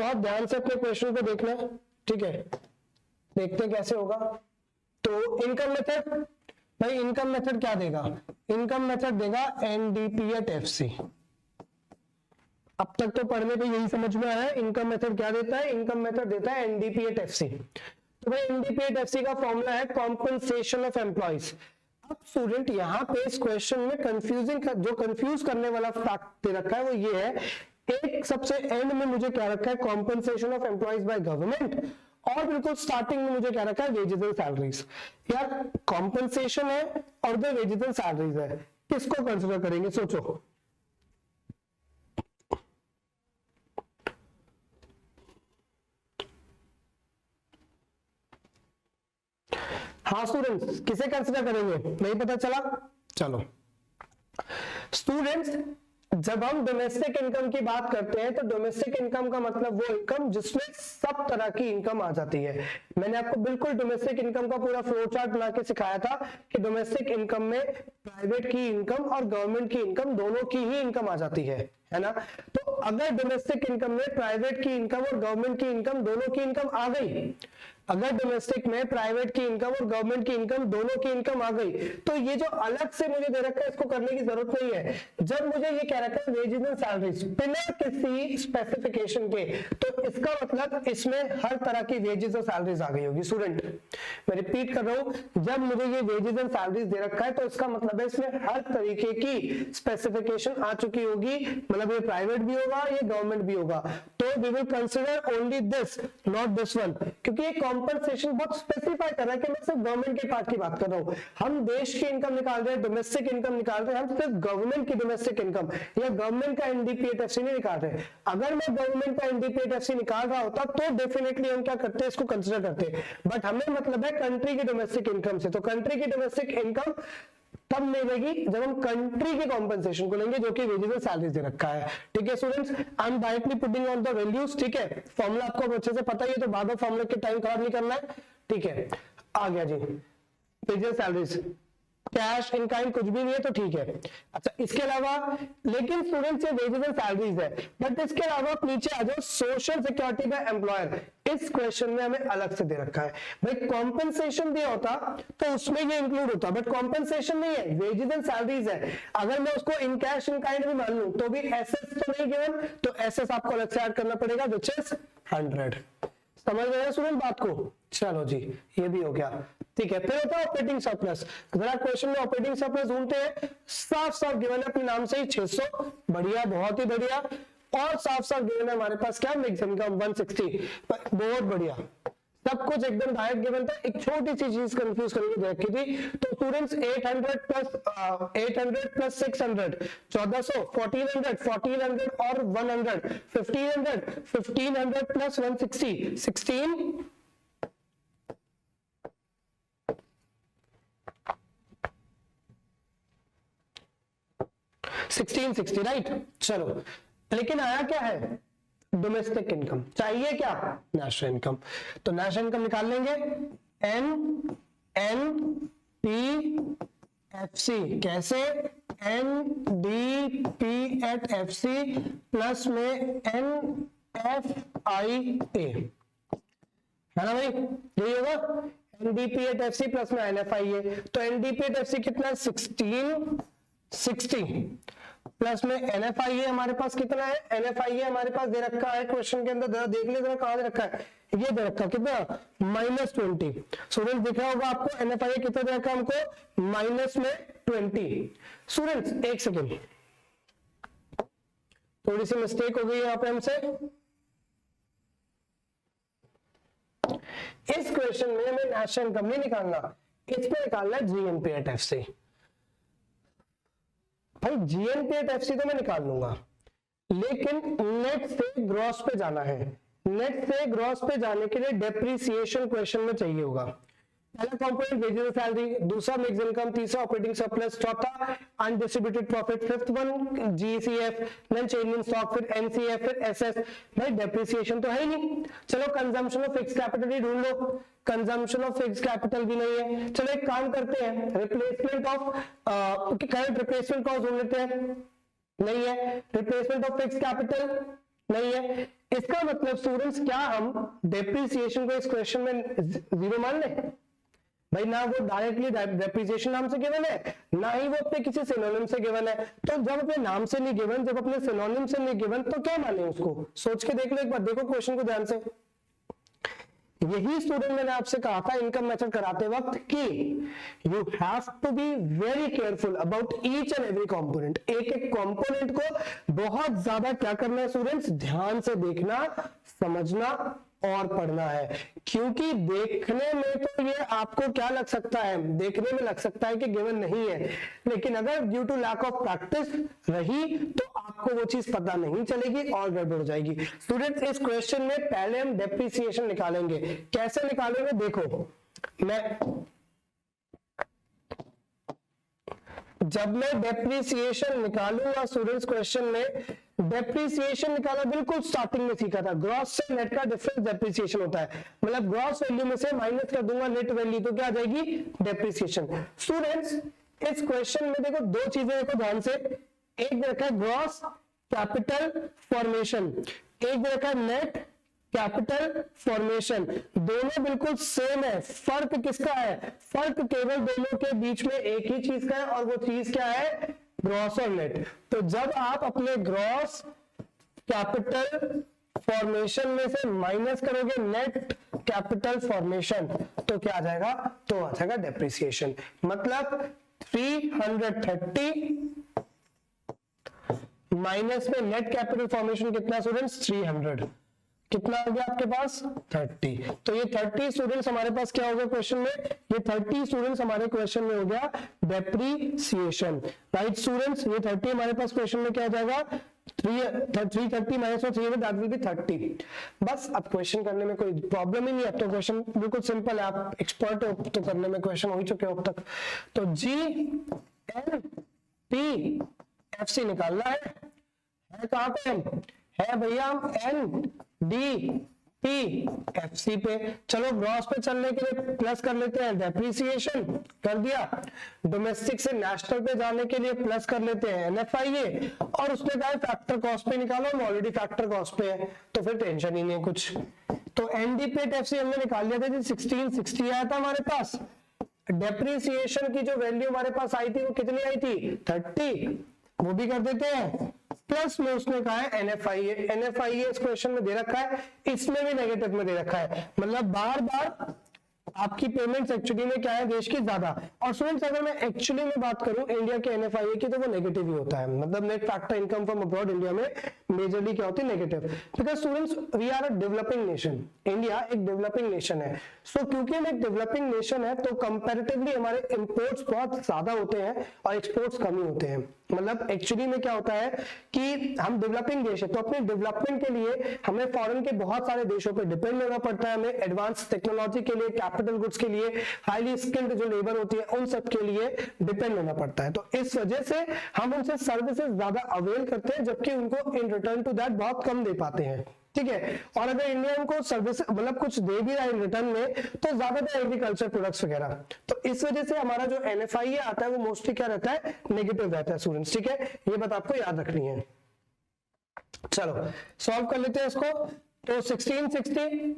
बहुत ध्यान से अपने क्वेश्चन को देखना है, ठीक है, देखते हैं कैसे होगा। तो इनकम मेथड, भाई इनकम मेथड क्या देगा, इनकम मेथड देगा एनडीपी एट एफसी। अब तक तो पढ़ने पे यही समझ में आया है, इनकम मेथड क्या देता है, इनकम मेथड देता है एनडीपी एट एफसी। तो भाई एनडीपी एट एफसी का फॉर्मूला है कॉम्पनसेशन ऑफ एम्प्लॉइज। अब स्टूडेंट यहाँ पे इस क्वेश्चन में कंफ्यूजिंग, जो कंफ्यूज करने वाला फैक्ट दे रखा है वो ये है, एक सबसे एंड में मुझे क्या रखा है compensation of employees by government, और बिल्कुल स्टार्टिंग में मुझे क्या रखा है वेजेस एंड सैलरीज। यार कॉम्पनसेशन है और फिर वेजेस एंड सैलरीज है, किसको कंसिडर करेंगे सोचो। हाँ स्टूडेंट्स, किसे कंसिडर करेंगे, नहीं पता चला, चलो स्टूडेंट्स, जब हम डोमेस्टिक इनकम की बात करते हैं तो डोमेस्टिक इनकम का मतलब वो इनकम जिसमें सब तरह की इनकम आ जाती है। मैंने आपको बिल्कुल डोमेस्टिक इनकम का पूरा फ्लो चार्ट बना के सिखाया था कि डोमेस्टिक इनकम में प्राइवेट की इनकम और गवर्नमेंट की इनकम दोनों की ही इनकम आ जाती है ना। तो अगर डोमेस्टिक इनकम में प्राइवेट की इनकम और गवर्नमेंट की इनकम दोनों की इनकम आ गई, अगर डोमेस्टिक में प्राइवेट की इनकम और गवर्नमेंट की इनकम दोनों की इनकम आ गई, तो ये जो अलग से मुझे दे रखा है इसको करने की जरूरत नहीं है। जब मुझे ये कह रखा है वेजेस एंड सैलरीज बिना किसी स्पेसिफिकेशन के, तो इसका मतलब इसमें हर तरह की वेजेस और सैलरीज आ गई होगी। स्टूडेंट मैं रिपीट कर रहा हूं, जब मुझे ये वेजेस एंड सैलरीज दे रखा है तो इसका मतलब है इसमें हर तरीके की स्पेसिफिकेशन आ चुकी होगी, मतलब ये प्राइवेट भी होगा ये गवर्नमेंट भी होगा। तो we will consider only this, not this one, क्योंकि ये कॉम्पनसेशन बहुत स्पेसिफाई कर रहा है कि मैं सिर्फ गवर्नमेंट के पार्ट की बात कर रहा हूं। हम देश की इनकम निकाल रहे हैं, डोमेस्टिक इनकम निकाल रहे हैं, हम सिर्फ गवर्नमेंट की डोमेस्टिक इनकम या गवर्नमेंट का एनडीपीएफसी नहीं निकाल रहे। अगर मैं गवर्नमेंट का एनडीपीएफसी निकाल रहा होता तो डेफिनेटली हम क्या करते हैं, इसको कंसिडर करते, बट हमें मतलब है कंट्री की डोमेस्टिक इनकम से। तो कंट्री की डोमेस्टिक इनकम तब मिलेगी जब हम कंट्री के कॉम्पनसेशन को लेंगे जो कि वेजेस एंड सैलरीज दे रखा है। ठीक है students, I am directly putting on the values. ठीक है, फॉर्मूला आपको अच्छे से पता ही है तो बाद में फॉर्मूला के टाइम खराब नहीं करना है। ठीक है, आ गया जी wages and salaries, cash in kind कुछ भी नहीं है तो ठीक है। अच्छा इसके अलावा, लेकिन स्टूडेंट्स ये वेजेस एंड सैलरीज है, बट इसके अलावा आप नीचे आ जाओ, सोशल सिक्योरिटी बाय एम्प्लॉयर, इस क्वेश्चन में हमें अलग से दे रखा है। भाई कॉम्पनसेशन दिया होता तो उसमें ये इंक्लूड होता, बट कॉम्पनसेशन नहीं है, वेजेस एंड सैलरीज है। अगर मैं उसको इन कैश इन काइंड भी मान लूं तो भी एसेस तो नहीं गिवन, तो एसेस आपको अलग से ऐड करना पड़ेगा विच इज 100। समझ गए स्टूडेंट बात को? चलो जी ये भी हो गया। ठीक है, फिर होता है ऑपरेटिंग सरप्लस। जरा क्वेश्चन में ऑपरेटिंग सरप्लस ढूंढते हैं, साफ साफ गिवन है अपने नाम से ही 600, बढ़िया बहुत ही बढ़िया। और साफ साफ गिवन है हमारे पास क्या, मिक्स इनकम 160, बहुत बढ़िया, सब कुछ एकदम डायरेक्ट गिवन था। एक छोटी सी चीज कंफ्यूज करके देख रखी थी, तो स्टूडेंट्स 800 प्लस 600 1400, 1400 और 100 1500 प्लस 160 1660 राइट। चलो लेकिन आया क्या है, डोमेस्टिक इनकम, चाहिए क्या, नेशनल इनकम। तो नेशनल इनकम निकाल लेंगे, NNPFC कैसे, NDPFC प्लस में NFIA, है ना भाई, यही होगा NDPFC प्लस में NFIA। तो NDPFC कितना है 1660 प्लस में NFIA हमारे पास कितना है, NFIA हमारे पास दे रखा है क्वेश्चन के अंदर, जरा देख लीजिए कहां दे रखा है, ये दे रखा कितना -20। स्टूडेंट दिख रहा होगा आपको NFIA कितना दे रखा है हमको, -20। स्टूडेंट्स एक सेकेंड, थोड़ी सी मिस्टेक हो गई यहाँ पे हमसे। इस क्वेश्चन में हमें नेशनल इनकम नहीं निकालना, इसमें निकालना है GNPFC। भाई GNPFC तो मैं निकाल लूंगा, लेकिन नेट से ग्रॉस पे जाना है। नेट से ग्रॉस पे जाने के लिए डेप्रिसिएशन क्वेश्चन में चाहिए होगा। पहला कंपोनेंट वेजेस सैलरी, दूसरा मिक्स इनकम, तीसरा ऑपरेटिंग सरप्लस, चौथा undistributed profit, fifth one GCF, then change in stock, फिर NCF, फिर SS। भाई डेप्रिसिएशन तो है ही नहीं। चलो कंजम्पशन ऑफ फिक्स्ड कैपिटल ही ढूंढ लो, कंजम्पशन ऑफ फिक्स्ड कैपिटल भी नहीं है। चलो एक काम करते हैं, replacement of current replacement cost ढूंढ लेते हैं, नहीं है। रिप्लेसमेंट ऑफ फिक्स्ड कैपिटल नहीं है। इसका मतलब स्टूडेंट्स क्या हम डेप्रिसिएशन को इस क्वेश्चन में जीरो मान लें? भाई ना वो डायरेक्टली डेप्रिसिएशन नाम से गिवन है, ना ही वो अपने किसी सिनोनिम से गिवन है। तो जब अपने नाम से नहीं गिवन, जब अपने सिनोनिम से नहीं गिवन, तो क्या माने उसको? सोच के देख लो एक बार, देखो क्वेश्चन को ध्यान से। यही स्टूडेंट मैंने आपसे कहा था इनकम मेथड कराते वक्त कि you have to be very careful about each and every component. एक एक कंपोनेंट को बहुत ज्यादा क्या करना है स्टूडेंट्स? ध्यान से देखना, समझना और पढ़ना है। क्योंकि देखने में तो ये आपको क्या लग सकता है, देखने में लग सकता है कि गिवन नहीं है, लेकिन अगर due to lack of practice रही तो आपको वो चीज पता नहीं चलेगी और गड़बड़ हो जाएगी। स्टूडेंट्स इस क्वेश्चन में पहले हम डेप्रिसिएशन निकालेंगे। कैसे निकालेंगे? देखो, जब मैं डेप्रिसिएशन निकालूंगा स्टूडेंट्स, क्वेश्चन में डेप्रिसिएशन निकाला बिल्कुल स्टार्टिंग में सीखा था, ग्रॉस से नेट का डिफरेंस डेप्रिसिएशन होता है। मतलब ग्रॉस वैल्यू में से माइनस कर दूंगा नेट वैल्यू, तो क्या आ जाएगी? डेप्रिसिएशन। स्टूडेंट्स इस क्वेश्चन में देखो दो चीजें देखो ध्यान से, एक रखा है ग्रॉस कैपिटल फॉर्मेशन, एक रखा है नेट कैपिटल फॉर्मेशन। दोनों बिल्कुल सेम है। फर्क किसका है? फर्क केवल दोनों के बीच में एक ही चीज का है, और वो चीज क्या है? ग्रॉस और नेट। तो जब आप अपने ग्रॉस कैपिटल फॉर्मेशन में से माइनस करोगे नेट कैपिटल फॉर्मेशन, तो क्या आ जाएगा? तो आ जाएगा डेप्रिसिएशन। मतलब 330 माइनस में नेट कैपिटल फॉर्मेशन कितना स्टूडेंट्स? 300। कितना हो गया आपके पास? 30। तो ये 30 स्टूडेंट्स हमारे पास क्या हो गया क्वेश्चन में? ये 30 स्टूडेंट्स हमारे क्वेश्चन में हो गया डेप्रिसिएशन। राइट स्टूडेंट्स, ये 30 हमारे पास क्वेश्चन में क्या आ जाएगा? 330 माइनस 300 दैट विल बी 30। बस अब क्वेश्चन करने में कोई प्रॉब्लम ही नहीं है। अब तो क्वेश्चन बिल्कुल सिंपल है, आप एक्सपर्ट हो तो करने में, क्वेश्चन हो ही चुके हो अब तक। तो GNPFC निकालना है कहां पे? है भैया NDPFC पे। चलो ग्रॉस पे चलने के लिए प्लस कर लेते हैं, डेप्रिसिएशन कर दिया। डोमेस्टिक से नेशनल पे जाने के लिए प्लस कर लेते हैं NFIA, और उसने कहा फैक्टर कॉस्ट पे निकालो, हम ऑलरेडी फैक्टर कॉस्ट पे है तो फिर टेंशन ही नहीं है कुछ। तो NDPFC हमने निकाल लिया था जी, 1660 आया था हमारे पास। डेप्रिसिएशन की जो वैल्यू हमारे पास आई थी वो कितनी आई थी? 30। वो भी कर देते हैं। प्लस में उसने कहा है NFIA इस क्वेश्चन में दे रखा है, इसमें भी नेगेटिव में दे रखा है। मतलब बार बार आपकी पेमेंट्स एक्चुअली में क्या है? देश की ज्यादा। और स्टूडेंट्स अगर मैं एक्चुअली में बात करूं इंडिया के NFIA की, तो वो नेगेटिव ही होता है। मतलब net factor income from abroad India में मेजरली क्या होती है? Negative. Because students we are a developing nation, India एक डेवलपिंग नेशन है। सो क्योंकि हम एक डेवलपिंग नेशन है तो कंपैरेटिवली हमारे इंपोर्ट्स बहुत ज्यादा होते हैं और एक्सपोर्ट्स कम ही होते हैं। मतलब एक्चुअली में क्या होता है कि हम डेवलपिंग देश है, तो अपने डेवलपमेंट के लिए हमें फॉरेन के बहुत सारे देशों पे डिपेंड होना पड़ता है। हमें एडवांस टेक्नोलॉजी के लिए, कैपिटल गुड्स के लिए, हाईली स्किल्ड जो लेबर होती है उन सब के लिए डिपेंड होना पड़ता है। तो इस वजह से हम उनसे सर्विसेज ज्यादा अवेल करते हैं, जबकि उनको इन रिटर्न टू दैट बहुत कम दे पाते हैं। ठीक है। और अगर इंडिया उनको सर्विस मतलब कुछ दे भी रहा है रिटर्न में, तो ज्यादातर एग्रीकल्चर प्रोडक्ट्स वगैरह। तो इस वजह से हमारा जो NFIA आता है वो मोस्टली क्या रहता है? नेगेटिव रहता है स्टूडेंट्स। ठीक है, ये बात आपको याद रखनी है। चलो सॉल्व कर लेते हैं इसको। तो 1660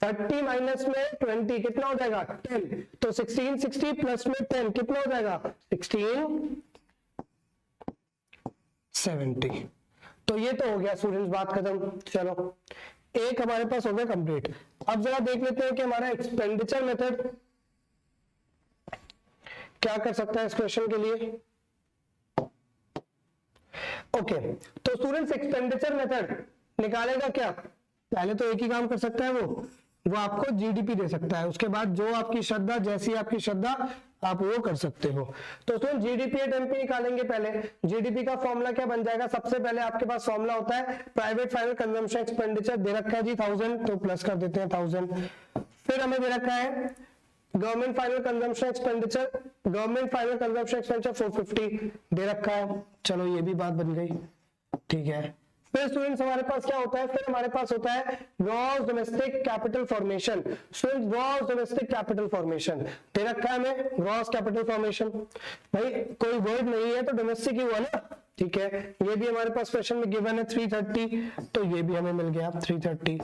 30 माइनस में 20 कितना हो जाएगा? 10। तो 1660 प्लस में 10 कितना हो जाएगा? 1670। तो ये तो हो गया स्टूडेंट्स, बात खत्म। चलो एक हमारे पास हो गया कंप्लीट। अब जरा देख लेते हैं कि हमारा एक्सपेंडिचर मेथड क्या कर सकता है इस क्वेश्चन के लिए। ओके, तो स्टूडेंट्स एक्सपेंडिचर मेथड निकालेगा क्या? पहले तो एक ही काम कर सकता है, वो आपको GDP दे सकता है। उसके बाद जो आपकी श्रद्धा, जैसी आपकी श्रद्धा आप वो कर सकते हो। तो स्टूडेंट GDP एट MP निकालेंगे। पहले GDP का फॉर्मूला क्या बन जाएगा? सबसे पहले आपके पास फॉर्मूला होता है प्राइवेट फाइनल कंजम्पशन एक्सपेंडिचर दे रखा है जी 1000, तो प्लस कर देते हैं 1000। फिर हमें दे रखा है गवर्नमेंट फाइनल कंजम्पशन एक्सपेंडिचर, 450 दे रखा है। चलो ये भी बात बन गई, ठीक है। फिर स्टूडेंट्स हमारे पास क्या होता है? फिर हमारे पास होता है gross domestic capital formation. Students gross domestic capital formation दे रखा है हमें, ग्रॉस कैपिटल फॉर्मेशन। भाई कोई वर्ड नहीं है तो डोमेस्टिक ही हुआ ना, ठीक है, ये भी हमारे पास क्वेश्चन में गिवन है 330, तो ये भी हमें मिल गया 330।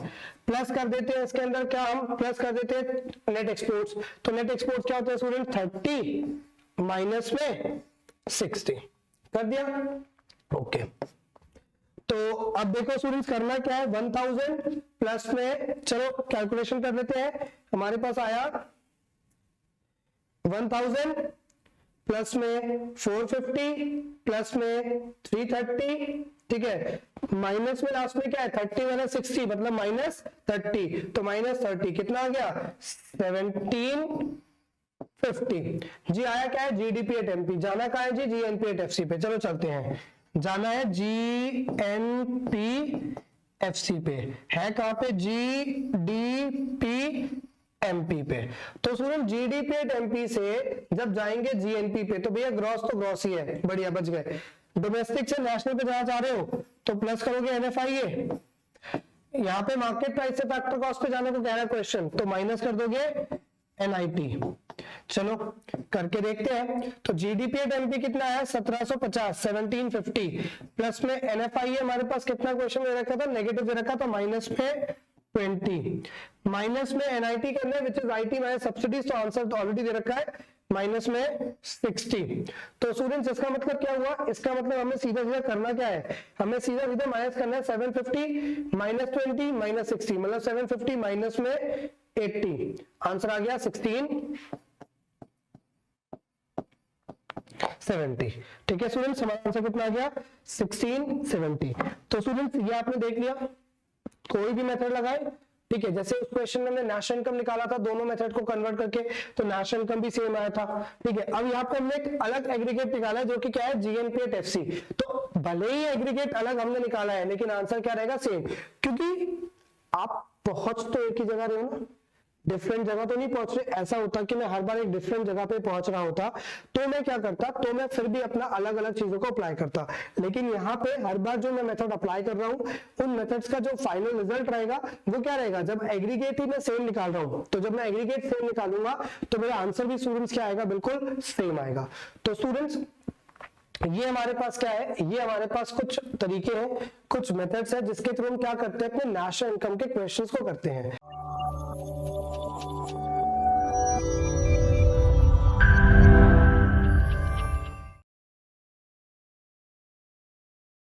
प्लस कर देते हैं इसके अंदर, क्या हम प्लस कर देते हैं नेट एक्सपोर्ट्स, तो नेट एक्सपोर्ट्स क्या होता है स्टूडेंट, 30 माइनस में 60 कर दिया। ओके, तो अब देखो स्टूडेंट्स करना क्या है, 1000 प्लस में, चलो कैलकुलेशन कर लेते हैं, हमारे पास आया 1000 प्लस में 450 प्लस में 330, ठीक है, माइनस में लास्ट में क्या है 30 वाला 60 मतलब माइनस 30, तो माइनस 30 कितना आ गया 1750। जी आया क्या है जीडीपी एट एमपी, जाना कहाँ है जी जीएनपी एट एफसी पे, चलो चलते हैं, जाना है जीएनपी एफसी पे, है कहां पे जीडीपी एमपी पे। तो स्टूडेंट जीडीपी एट एमपी से जब जाएंगे जीएनपी पे, तो भैया ग्रॉस तो ग्रॉस ही है, बढ़िया बच गए। डोमेस्टिक से नेशनल पे जाना चाह रहे हो तो प्लस करोगे एनएफआईए, यहाँ पे मार्केट प्राइस से फैक्टर कॉस्ट पे जाने को कह रहा है क्वेश्चन, तो माइनस कर दोगे एनआईटी। चलो करके देखते हैं, तो जीडीपी एट एमपी कितना है 1750 1750 प्लस में एनएफआईए हमारे पास कितना क्वेश्चन दे रखा था नेगेटिव दे रखा था माइनस में 20, माइनस में एनआईटी करना है which is IT minus subsidies, तो आंसर तो ऑलरेडी दे रखा है माइनस में 60। तो स्टूडेंट्स इसका मतलब क्या हुआ, इसका मतलब हमें सीधा सीधा करना क्या है, हमें सीधा सीधा माइनस करना है 750 माइनस 20 माइनस 60 मतलब 750 माइनस में 80, आंसर आ गया 1670। ठीक है स्टूडेंट्स, हमारा आंसर कितना आ गया 1670। तो स्टूडेंट्स ये आपने देख लिया, कोई भी मेथड लगाए, ठीक है, जैसे उस क्वेश्चन में हमने नेशनल इनकम निकाला था दोनों मेथड को कन्वर्ट करके, तो नेशनल इनकम भी सेम आया था, ठीक है। अब यहाँ पे हमने एक अलग एग्रीगेट निकाला है जो कि क्या है जीएनपी एट एफसी, तो भले ही एग्रीगेट अलग हमने निकाला है लेकिन आंसर क्या रहेगा सेम, क्योंकि आप पहुंच तो एक ही जगह रहे हो ना, डिफरेंट जगह तो नहीं पहुंच रहे। ऐसा होता कि मैं हर बार एक डिफरेंट जगह पे पहुंच रहा होता तो मैं क्या करता, तो मैं फिर भी अपना अलग अलग चीजों को अप्लाई करता, लेकिन यहाँ पे हर बार जो मैं मेथड अप्लाई कर रहा हूँ उन मेथड्स का जो फाइनल रिजल्ट रहेगा वो क्या रहेगा, जब एग्रीगेट ही मैं सेम निकाल रहा हूँ तो जब मैं एग्रीगेट सेम निकालूंगा तो मेरा आंसर भी स्टूडेंट्स क्या आएगा, बिल्कुल सेम आएगा। तो स्टूडेंट्स ये हमारे पास क्या है, ये हमारे पास कुछ तरीके हैं, कुछ मेथड्स हैं जिसके थ्रू हम क्या करते हैं, अपने नेशनल इनकम के क्वेश्चंस को करते हैं।